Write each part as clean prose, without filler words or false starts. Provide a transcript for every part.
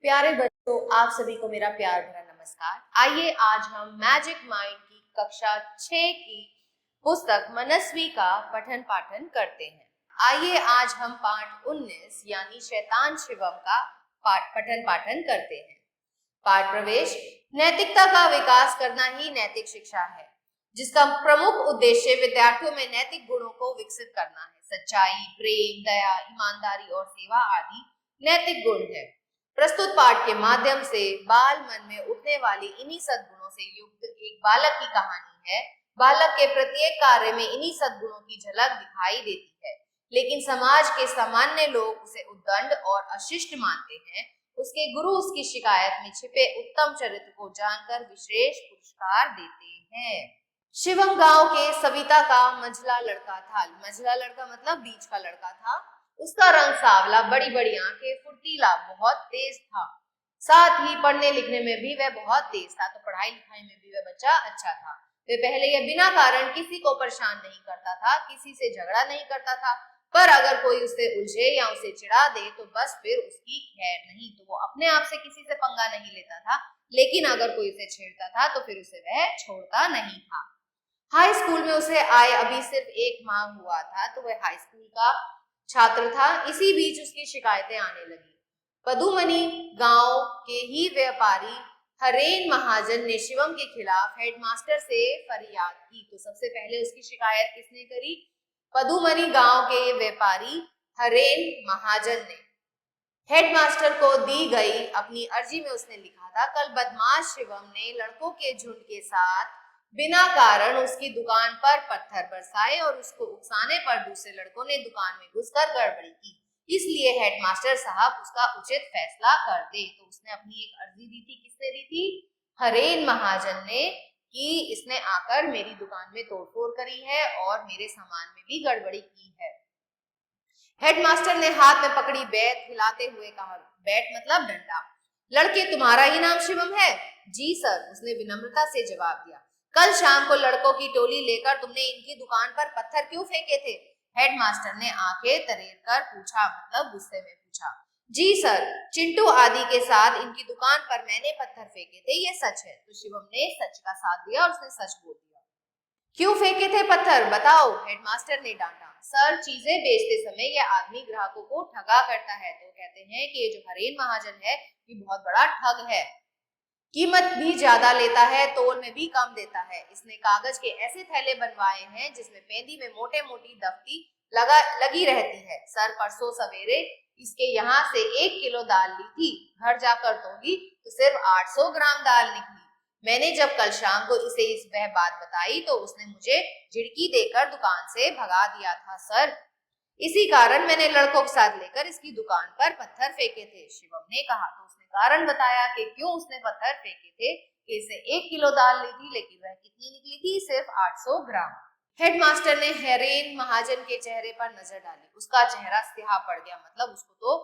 प्यारे बच्चों, आप सभी को मेरा प्यार भरा नमस्कार। आइए आज हम मैजिक माइंड की कक्षा 6 की पुस्तक मनस्वी का पठन पाठन करते हैं। आइए आज हम पाठ 19 यानी शैतान शिवम का पठन पाठन करते हैं। पाठ प्रवेश। नैतिकता का विकास करना ही नैतिक शिक्षा है, जिसका प्रमुख उद्देश्य विद्यार्थियों में नैतिक गुणों को विकसित करना है। सच्चाई, प्रेम, दया, ईमानदारी और सेवा आदि नैतिक गुण है। प्रस्तुत पाठ के माध्यम से बाल मन में उठने वाली इन्हीं सद्गुणों से युक्त एक बालक की कहानी है। बालक के प्रत्येक कार्य में इन्हीं सद्गुणों की झलक दिखाई देती है, लेकिन समाज के सामान्य लोग उसे उद्दंड और अशिष्ट मानते हैं। उसके गुरु उसकी शिकायत में छिपे उत्तम चरित्र को जानकर विशेष पुरस्कार देते हैं। शिवम गांव के सविता का मंझला लड़का था। मंझला लड़का मतलब बीच का लड़का था। उसका रंग सावला, बड़ी बड़ी आंखें, फुर्तीला, बहुत तेज था। साथ ही पढ़ने लिखने में भी वह बहुत तेज था, तो पढ़ाई लिखाई में भी वह बच्चा अच्छा था। वह पहले यह बिना कारण किसी को परेशान नहीं करता था, किसी से झगड़ा नहीं करता था, पर अगर कोई उसे उलझे या उसे चिढ़ा दे तो बस फिर उसकी खैर नहीं। तो वो अपने आप से किसी से पंगा नहीं लेता था, लेकिन अगर कोई उसे छेड़ता था तो फिर उसे वह छोड़ता नहीं था। हाई स्कूल में उसे आए अभी सिर्फ 1 माह हुआ था, तो वह हाई स्कूल का छात्र था। इसी बीच उसकी शिकायतें आने लगी। पदुमनी गांव के ही व्यापारी हरेन महाजन ने शिवम के खिलाफ हेडमास्टर से फरियाद की। तो सबसे पहले उसकी शिकायत किसने करी? पदुमनी गांव के व्यापारी हरेन महाजन ने। हेडमास्टर को दी गई अपनी अर्जी में उसने लिखा था, कल बदमाश शिवम ने लड़कों के झुंड के साथ बिना कारण उसकी दुकान पर पत्थर बरसाए और उसको उकसाने पर दूसरे लड़कों ने दुकान में घुसकर गड़बड़ी की। इसलिए हेडमास्टर साहब उसका उचित फैसला कर दे। तो उसने अपनी एक अर्जी दी थी। किसने दी थी? हरेन महाजन ने, कि इसने आकर मेरी दुकान में तोड़फोड़ करी है और मेरे सामान में भी गड़बड़ी की है। हेडमास्टर ने हाथ में पकड़ी बैट हिलाते हुए कहा, बैट मतलब डंडा, लड़के तुम्हारा ही नाम शिवम है? जी सर, उसने विनम्रता से जवाब दिया। कल शाम को लड़कों की टोली लेकर तुमने इनकी दुकान पर पत्थर क्यों फेंके थे? हेडमास्टर ने आंखें तरेर कर पूछा, मतलब गुस्से में पूछा। जी सर, चिंटू आदि के साथ इनकी दुकान पर मैंने पत्थर फेंके थे, ये सच है। तो शिवम ने सच का साथ दिया और उसने सच बोल दिया। क्यों फेंके थे पत्थर, बताओ, हेडमास्टर ने डांटा। सर, चीजें बेचते समय यह आदमी ग्राहकों को ठगा करता है, तो कहते हैं कि ये जो हरेन महाजन है ये बहुत बड़ा ठग है। कीमत भी ज्यादा लेता है, तोल में भी कम देता है। इसने कागज के ऐसे थैले बनवाए हैं जिसमें पेंदी में मोटे मोटी दफ्ती लगी रहती है। सर, परसों सवेरे इसके यहाँ से 1 किलो दाल ली थी, घर जाकर तोली तो सिर्फ 800 ग्राम दाल निकली। मैंने जब कल शाम को इसे वह बात बताई तो उसने मुझे झिड़की देकर दुकान से भगा दिया था सर। इसी कारण मैंने लड़कों के साथ लेकर इसकी दुकान पर पत्थर फेंके थे, शिवम ने कहा। तो उसने कारण बताया कि क्यों उसने पत्थर फेंके थे, कि इसे 1 किलो दाल ली थी, लेकिन वह कितनी निकली थी? सिर्फ 800 ग्राम। हेडमास्टर ने हेरेन महाजन के चेहरे पर नजर डाली। उसका चेहरा स्याह पड़ गया, मतलब उसको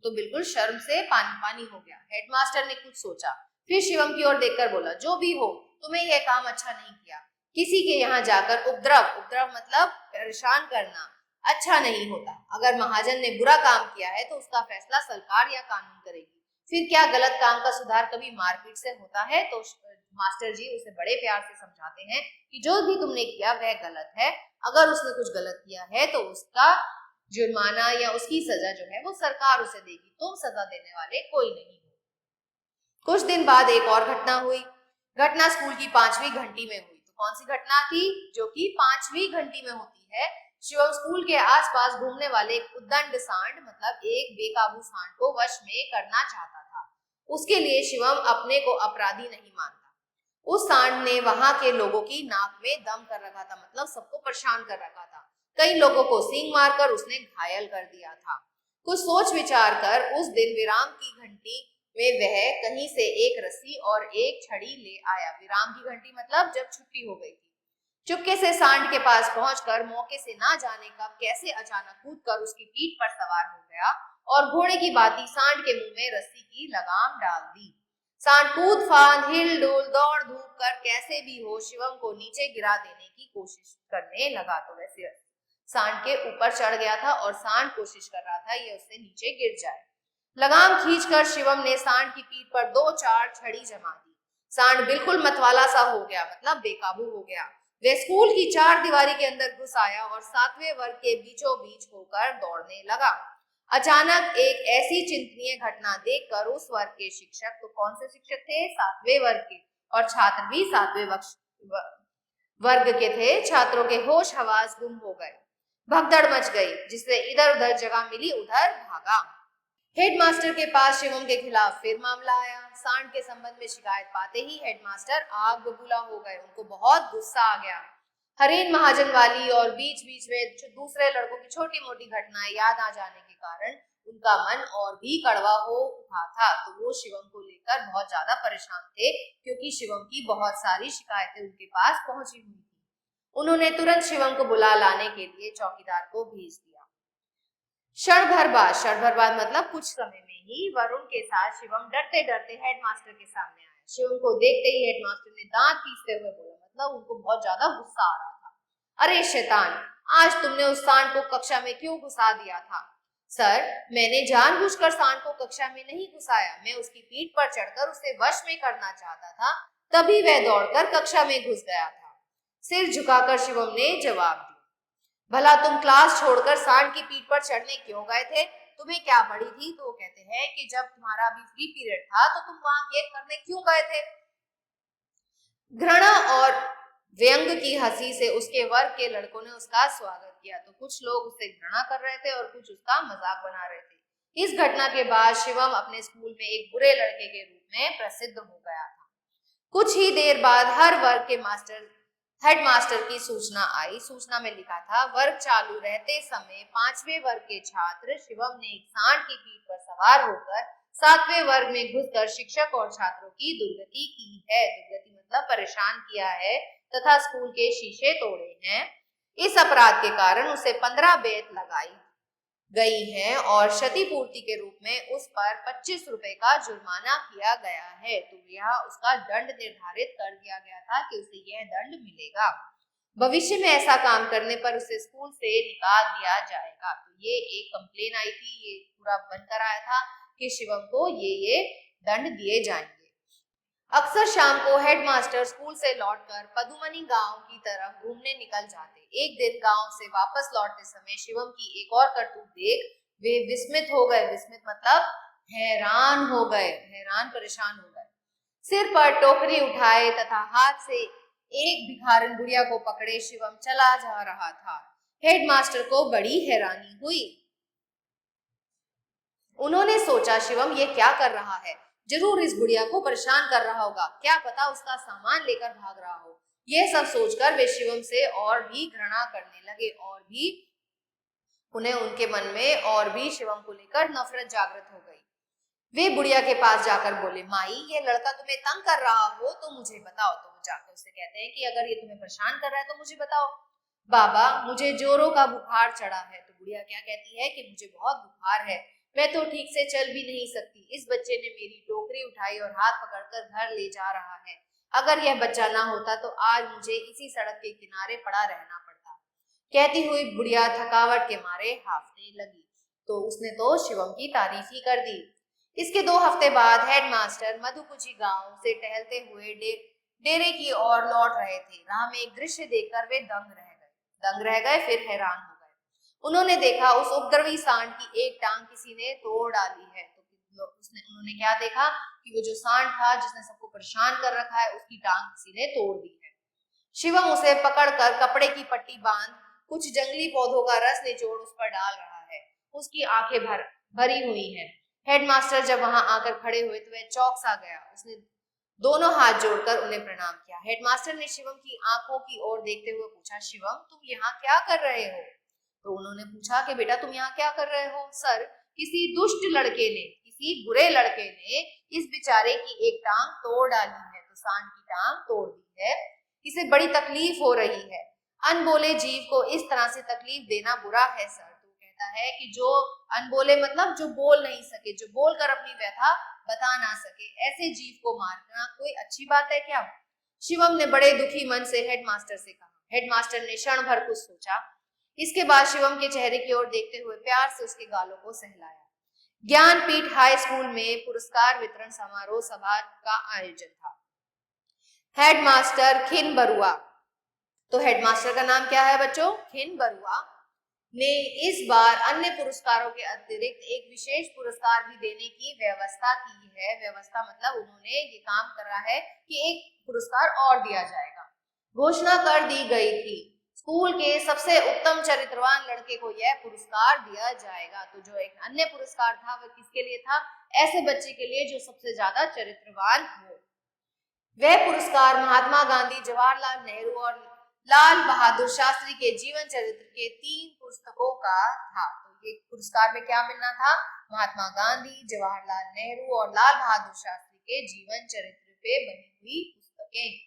तो बिल्कुल शर्म से पानी पानी हो गया। हेडमास्टर ने कुछ सोचा, फिर शिवम की ओर देखकर बोला, जो भी हो, तुम्हें यह काम अच्छा नहीं किया। किसी के यहाँ जाकर उपद्रव मतलब परेशान करना अच्छा नहीं होता। अगर महाजन ने बुरा काम किया है तो उसका फैसला सरकार या कानून करेगी। फिर क्या गलत काम का सुधार कभी मारपीट से होता है? तो मास्टर जी उसे बड़े प्यार से समझाते हैं कि जो भी तुमने किया वह गलत है। अगर उसने कुछ गलत किया है तो उसका जुर्माना या उसकी सजा जो है वो सरकार उसे देगी, तुम सजा देने वाले कोई नहीं हो। कुछ दिन बाद एक और घटना हुई। घटना स्कूल की 5वीं घंटी में हुई। तो कौन सी घटना थी? जो कि 5वीं घंटी में होती है। शिवम स्कूल के आसपास घूमने वाले एक उद्दंड सांड, मतलब एक बेकाबू सांड को वश में करना चाहता था। उसके लिए शिवम अपने को अपराधी नहीं मानता। उस सांड ने वहां के लोगों की नाक में दम कर रखा था, मतलब सबको परेशान कर रखा था। कई लोगों को सींग मारकर उसने घायल कर दिया था। कुछ सोच विचार कर उस दिन विराम की घंटी में वह कहीं से एक रस्सी और एक छड़ी ले आया। विराम की घंटी मतलब जब छुट्टी हो गई थी। चुपके से सांड के पास पहुंचकर मौके से ना जाने कब कैसे अचानक कूदकर उसकी पीठ पर सवार हो गया और घोड़े की भांति सांड के मुंह में रस्सी की लगाम डाल दी। सांड कूद फांद हिल डोल दौड़ धूप कर कैसे भी हो शिवम को नीचे गिरा देने की कोशिश करने लगा। तो वैसे सांड के ऊपर चढ़ गया था और सांड कोशिश कर रहा था ये उससे नीचे गिर जाए। लगाम खींचकर शिवम ने सांड की पीठ पर 2-4 छड़ी जमा दी। सांड बिल्कुल मतवाला सा हो गया, मतलब बेकाबू हो गया। वह स्कूल की 4 दीवारी के अंदर घुस आया और 7वें वर्ग के बीचों बीच होकर दौड़ने लगा। अचानक एक ऐसी चिंतनीय घटना देखकर उस वर्ग के शिक्षक, तो कौन से शिक्षक थे? 7वें वर्ग के, और छात्र भी 7वें वर्ग के थे। छात्रों के होश हवास गुम हो गए, भगदड़ मच गई, जिससे इधर उधर जगह मिली उधर भागा। हेडमास्टर के पास शिवम के खिलाफ फिर मामला आया। सांड के संबंध में शिकायत पाते ही हेडमास्टर आग बबूला हो गए। उनको बहुत गुस्सा आ गया। हरीन महाजन वाली और बीच बीच में दूसरे लड़कों की छोटी मोटी घटनाएं याद आ जाने के कारण उनका मन और भी कड़वा हो उठा था। तो वो शिवम को लेकर बहुत ज्यादा परेशान थे, क्योंकि शिवम की बहुत सारी शिकायतें उनके पास पहुंची हुई थी। उन्होंने तुरंत शिवम को बुला लाने के लिए चौकीदार को भेज दिया। क्षण भर बाद मतलब कुछ समय में ही वरुण के साथ शिवम डरते डरते हेडमास्टर के सामने आया। शिवम को देखते ही हेडमास्टर ने दांत पीसते हुए बोला, मतलब उनको बहुत ज्यादा गुस्सा आ रहा था, अरे शैतान, आज तुमने उस सांड को कक्षा में क्यों घुसा दिया था? सर, मैंने जानबूझकर सांड को कक्षा में नहीं घुसाया, मैं उसकी पीठ पर चढ़कर उसे वश में करना चाहता था, तभी वह दौड़कर कक्षा में घुस गया था। सिर झुकाकर शिवम ने जवाब दिया। भला तुम क्लास छोड़कर सांड की पीठ पर चढ़ने क्यों गए थे? तुम्हें क्या पड़ी थी? तो वो कहते हैं कि जब तुम्हारा भी फ्री पीरियड था तो तुम वहां गेम करने क्यों गए थे? घृणा और व्यंग की हंसी से उसके वर्ग के लड़कों ने उसका स्वागत किया। तो कुछ लोग उससे घृणा कर रहे थे और कुछ उसका मजाक बना रहे थे। इस घटना के बाद शिवम अपने स्कूल में एक बुरे लड़के के रूप में प्रसिद्ध हो गया था। कुछ ही देर बाद हर वर्ग के हेडमास्टर की सूचना आई। सूचना में लिखा था, वर्ग चालू रहते समय 5वें वर्ग के छात्र शिवम ने एक सांड की पीठ पर सवार होकर 7वें वर्ग में घुसकर शिक्षक और छात्रों की दुर्गति की है। दुर्गति मतलब परेशान किया है तथा स्कूल के शीशे तोड़े हैं। इस अपराध के कारण उसे 15 बेत लगाई गई है और क्षतिपूर्ति के रूप में उस पर 25 रुपए का जुर्माना किया गया है। तो यह उसका दंड निर्धारित कर दिया गया था कि उसे यह दंड मिलेगा। भविष्य में ऐसा काम करने पर उसे स्कूल से निकाल दिया जाएगा। तो ये एक कंप्लेन आई थी, ये पूरा बनकर आया था कि शिवम को ये दंड दिए जाएंगे। अक्सर शाम को हेडमास्टर स्कूल से लौटकर पदुमनी गांव की तरफ घूमने निकल जाते। एक दिन गांव से वापस लौटते समय शिवम की एक और करतूत देख वे विस्मित हो गए। विस्मित मतलब हैरान हो गए, हैरान परेशान हो गए। सिर पर टोकरी उठाए तथा हाथ से एक भिखारन गुड़िया को पकड़े शिवम चला जा रहा था। हेडमास्टर को बड़ी हैरानी हुई। उन्होंने सोचा, शिवम ये क्या कर रहा है? जरूर इस गुड़िया को परेशान कर रहा होगा, क्या पता उसका सामान लेकर भाग रहा हो। यह सब सोचकर वे शिवम से और भी घृणा करने लगे और भी उन्हें उनके मन में और भी शिवम को लेकर नफरत जागृत हो गई। वे बुढ़िया के पास जाकर बोले, माई, ये लड़का तुम्हें तंग कर रहा हो तो मुझे बताओ। तो वो जाकर उससे कहते हैं कि अगर ये तुम्हें परेशान कर रहा है तो मुझे बताओ। बाबा, मुझे जोरों का बुखार चढ़ा है। तो बुढ़िया क्या कहती है कि मुझे बहुत बुखार है, मैं तो ठीक से चल भी नहीं सकती। इस बच्चे ने मेरी टोकरी उठाई और हाथ पकड़कर घर ले जा रहा है। अगर यह बच्चा ना होता तो आज मुझे इसी सड़क के किनारे पड़ा रहना पड़ता। कहती हुई बुढ़िया थकावट के मारे हांफने लगी। तो उसने तो शिवम की तारीफ ही कर दी। इसके 2 हफ्ते बाद हेडमास्टर मधुकुची गांव से टहलते हुए डेरे की ओर लौट रहे थे। राह में एक दृश्य देखकर वे दंग रह गए, फिर हैरान हो गए। उन्होंने देखा उस उपद्रवी सांड की एक टांग किसी ने तोड़ डाली है। तो उन्होंने क्या देखा कि वो जो सांड था जिसने सबको परेशान कर रखा है, उसकी टांग किसी ने तोड़ दी है। शिवम उसे पकड़कर कपड़े की पट्टी बांध कुछ जंगली पौधों का रस निचोड़ उस पर डाल रहा है। उसकी आंखें भरी हुई हैं। हेडमास्टर जब वहां आकर खड़े हुए तो वह चौंक सा गया। उसने दोनों हाथ जोड़कर उन्हें प्रणाम किया। हेडमास्टर ने शिवम की आंखों की ओर देखते हुए पूछा, शिवम, तुम यहाँ क्या कर रहे हो? तो उन्होंने पूछा कि बेटा तुम यहाँ क्या कर रहे हो? सर, किसी दुष्ट लड़के ने, किसी बुरे लड़के ने इस बेचारे की एक टांग तोड़ डाली है। तो सांड की टांग तोड़ दी है, इसे बड़ी तकलीफ हो रही है। अनबोले जीव को इस तरह से तकलीफ देना बुरा है सर। तो कहता है कि जो अनबोले मतलब जो बोल नहीं सके, जो बोलकर अपनी व्यथा बता ना सके, ऐसे जीव को मारना कोई अच्छी बात है क्या? शिवम ने बड़े दुखी मन से हेडमास्टर से कहा। हेडमास्टर ने क्षण भर कुछ सोचा। इसके बाद शिवम के चेहरे की ओर देखते हुए प्यार से उसके गालों को सहलाया। ज्ञानपीठ हाई स्कूल में पुरस्कार वितरण समारोह सभा का आयोजन था। हेडमास्टर खिन बरुआ, तो हेडमास्टर का नाम क्या है बच्चों? खिन बरुआ ने इस बार अन्य पुरस्कारों के अतिरिक्त एक विशेष पुरस्कार भी देने की व्यवस्था की है। व्यवस्था मतलब उन्होंने ये काम करा है कि एक पुरस्कार और दिया जाएगा। घोषणा कर दी गई थी स्कूल के सबसे उत्तम चरित्रवान लड़के को यह पुरस्कार दिया जाएगा। तो जो एक अन्य पुरस्कार था वह किसके लिए था? ऐसे बच्चे के लिए जो सबसे ज्यादा चरित्रवान हो। वह पुरस्कार महात्मा गांधी, जवाहरलाल नेहरू और लाल बहादुर शास्त्री के जीवन चरित्र के 3 पुस्तकों का था। तो ये पुरस्कार में क्या मिलना था? महात्मा गांधी, जवाहरलाल नेहरू और लाल बहादुर शास्त्री के जीवन चरित्र पे बनी हुई पुस्तकें।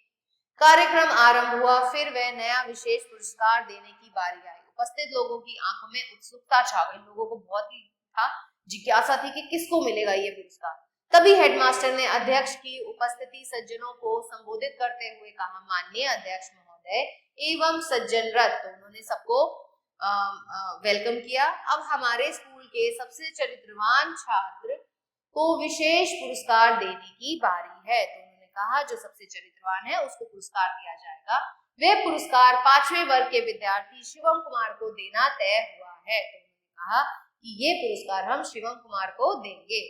कार्यक्रम आरंभ हुआ, फिर वह नया विशेष पुरस्कार देने की बारी आई। उपस्थित लोगों की आंखों में उत्सुकता छा गई। लोगों को बहुत ही था, जिज्ञासा थी कि किसको मिलेगा ये पुरस्कार। तभी हेडमास्टर ने अध्यक्ष की उपस्थिति सज्जनों को संबोधित करते हुए कहा, माननीय अध्यक्ष महोदय एवं सज्जन रथ। तो उन्होंने सबको वेलकम किया। अब हमारे स्कूल के सबसे चरित्रवान छात्र को विशेष पुरस्कार देने की बारी है। तो उन्होंने कहा जो सबसे चरित्रवान है उसको पुरस्कार दिया जाएगा। वह पुरस्कार 5वें वर्ग के विद्यार्थी शिवम कुमार को देना तय हुआ है। तो उन्होंने कहा कि ये पुरस्कार हम शिवम कुमार को देंगे।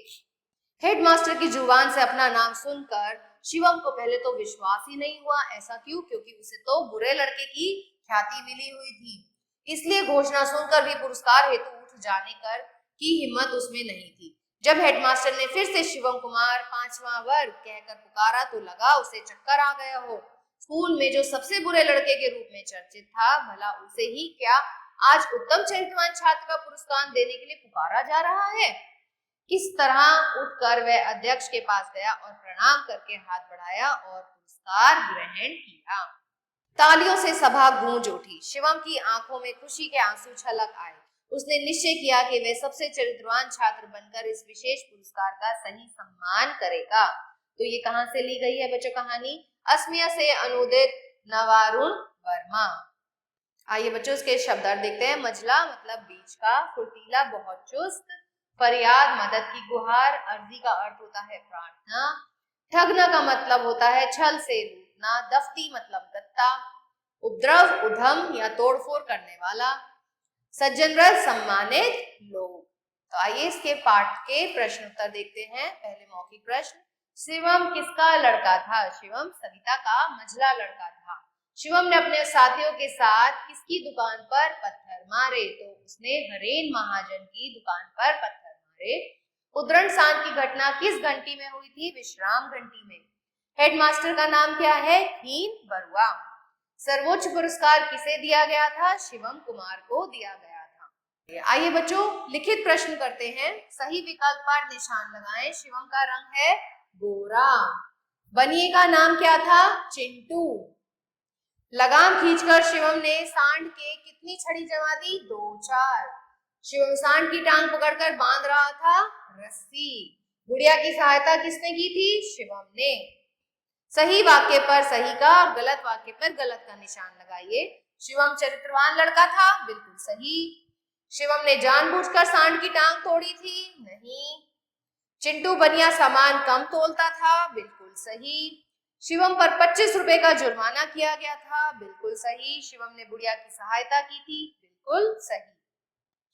हेडमास्टर की जुबान से अपना नाम सुनकर शिवम को पहले तो विश्वास ही नहीं हुआ। ऐसा क्यों? क्योंकि उसे तो बुरे लड़के की ख्याति मिली हुई थी, इसलिए घोषणा सुनकर भी पुरस्कार हेतु उठ जाने कर की हिम्मत उसमें नहीं थी। जब हेडमास्टर ने फिर से शिवम कुमार 5वां वर्ग कहकर पुकारा तो लगा उसे चक्कर आ गया हो। स्कूल में जो सबसे बुरे लड़के के रूप में चर्चित था, भला उसे ही क्या आज उत्तम चरित्रवान छात्र का पुरस्कार देने के लिए पुकारा जा रहा है? किस तरह उठकर वह अध्यक्ष के पास गया और प्रणाम करके हाथ बढ़ाया और पुरस्कार ग्रहण किया। तालियों से सभा गूंज उठी। शिवम की आंखों में खुशी के आंसू छलक आए। उसने निश्चय किया कि वह सबसे चरित्रवान छात्र बनकर इस विशेष पुरस्कार का सही सम्मान करेगा। तो ये कहां से ली गई है बच्चों कहानी? असमिया से अनुदित नवारुण वर्मा। आइए बच्चों इसके शब्दार्थ देखते हैं। मजला मतलब बीच का, फुर्तीला बहुत चुस्त, फरियाद मदद की गुहार, अर्जी का अर्थ होता है प्रार्थना, ठगना का मतलब होता है छल से लूटना, दफ्ती मतलब गत्ता, उपद्रव उधम या तोड़फोड़ करने वाला, सज्जनरथ सम्मानित लोग। तो आइए इसके पाठ के प्रश्न उत्तर देखते हैं। पहले मौखिक प्रश्न, शिवम किसका लड़का था? शिवम सविता का मझला लड़का था। शिवम ने अपने साथियों के साथ किसकी दुकान पर पत्थर मारे? तो उसने हरेन महाजन की दुकान पर पत्थर मारे। उद्रण सांड की घटना किस घंटी में हुई थी? विश्राम घंटी में। हेडमास्टर का नाम क्या है? खीन बरुआ। सर्वोच्च पुरस्कार किसे दिया गया था? शिवम कुमार को दिया गया था। आइए बच्चों लिखित प्रश्न करते हैं। सही विकल्प पर निशान लगाएं। शिवम का रंग है गोरा। बनिए का नाम क्या था? चिंटू। लगाम खींचकर शिवम ने सांड के कितनी छड़ी जमा दी? 2-4। शिवम सांड की टांग पकड़कर बांध रहा था रस्सी। गुड़िया की सहायता किसने की थी? शिवम ने। सही वाक्य पर सही का और गलत वाक्य पर गलत का निशान लगाइए। शिवम चरित्रवान लड़का था, बिल्कुल सही। शिवम ने जानबूझकर सांड की टांग तोड़ी थी, नहीं। चिंटू बनिया सामान कम तोलता था, बिल्कुल सही। शिवम पर 25 रुपए का जुर्माना किया गया था, बिल्कुल सही। शिवम ने बुढ़िया की सहायता की थी, बिल्कुल सही।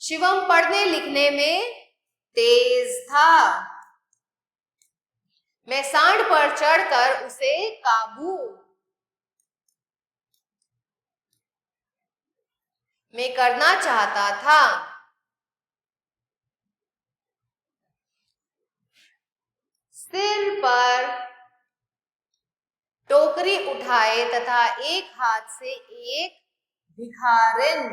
शिवम पढ़ने लिखने में तेज था। मैं सांड पर चढ़कर उसे काबू में करना चाहता था। सिर पर टोकरी उठाए तथा एक हाथ से एक भिखारिन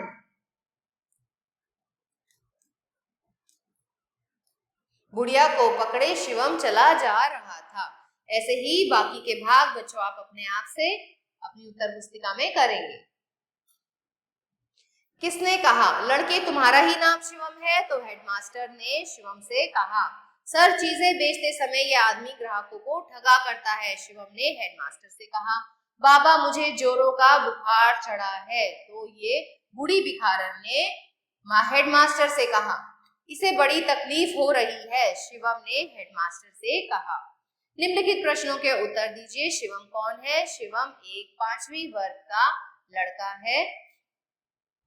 बुढ़िया को पकड़े शिवम चला जा रहा था। ऐसे ही बाकी के भाग बच्चों आप अपने आप से अपनी उत्तर पुस्तिका में करेंगे। किसने कहा लड़के तुम्हारा ही नाम शिवम है? तो हेडमास्टर ने शिवम से कहा। सर चीजें बेचते समय ये आदमी ग्राहकों को ठगा करता है, शिवम ने हेडमास्टर से कहा। बाबा मुझे जोरों का बुखार चढ़ा है, तो ये बूढ़ी भिखारन ने हेडमास्टर से कहा। इसे बड़ी तकलीफ हो रही है, शिवम ने हेडमास्टर से कहा। निम्नलिखित प्रश्नों के उत्तर दीजिए। शिवम कौन है? शिवम एक 5वीं वर्ग का लड़का है।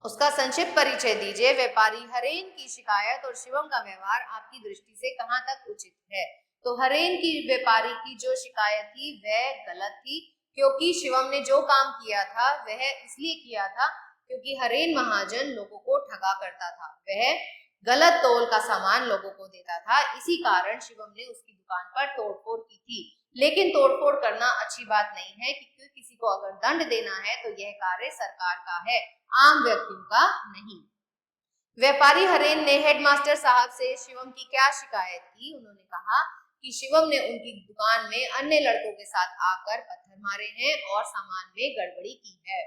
उसका संक्षिप्त परिचय दीजिए। व्यापारी हरेन की शिकायत और शिवम का व्यवहार आपकी दृष्टि से कहां तक उचित है? तो हरेन की व्यापारी की जो शिकायत थी वह गलत थी, क्योंकि शिवम ने जो काम किया था वह इसलिए किया था क्योंकि हरेन महाजन लोगों को ठगा करता था। वह गलत तौल का सामान लोगों को देता था, इसी कारण शिवम ने उसकी दुकान पर तोड़फोड़ की थी। लेकिन तोड़फोड़ करना अच्छी बात नहीं है, क्योंकि किसी को अगर दंड देना है तो यह कार्य सरकार का है, आम व्यक्तियों का नहीं। व्यापारी हरेन ने हेडमास्टर साहब से शिवम की क्या शिकायत की? उन्होंने कहा कि शिवम ने उनकी दुकान में अन्य लड़कों के साथ आकर पत्थर मारे हैं और सामान में गड़बड़ी की है।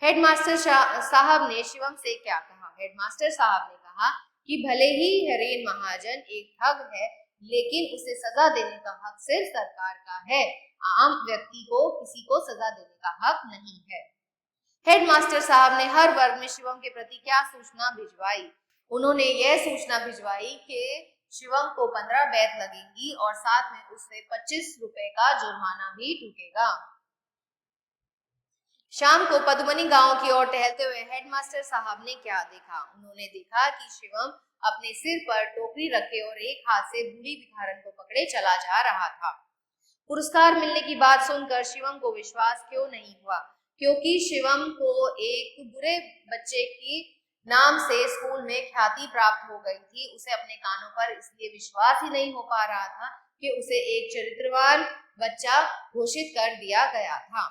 हेडमास्टर साहब ने शिवम से क्या कहा? हेडमास्टर साहब ने कहा कि भले ही हरेन महाजन एक ठग है, लेकिन उसे सजा देने का हक सिर्फ सरकार का है, आम व्यक्ति को किसी को सजा देने का हक नहीं है। हेडमास्टर साहब ने हर वर्ग में शिवम के प्रति क्या सूचना भिजवाई? उन्होंने यह सूचना भिजवाई कि शिवम को 15 बैत लगेंगी और साथ में उससे 25 रुपए का जुर्माना भी टूटेगा। शाम को पद्मनी गांव की ओर टहलते हुए हेडमास्टर साहब ने क्या देखा? उन्होंने देखा कि शिवम अपने सिर पर टोकरी रखे और एक हाथ से बूढ़ी भिखारन को पकड़े चला जा रहा था। पुरस्कार मिलने की बात सुनकर शिवम को विश्वास क्यों नहीं हुआ? क्योंकि शिवम को एक बुरे बच्चे की नाम से स्कूल में ख्याति प्राप्त हो गई थी। उसे अपने कानों पर इसलिए विश्वास ही नहीं हो पा रहा था कि उसे एक चरित्रवान बच्चा घोषित कर दिया गया था।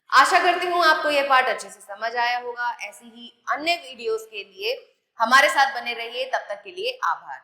आशा करती हूँ आपको यह पाठ अच्छे से समझ आया होगा। ऐसी ही अन्य वीडियोस के लिए हमारे साथ बने रहिए। तब तक के लिए आभार।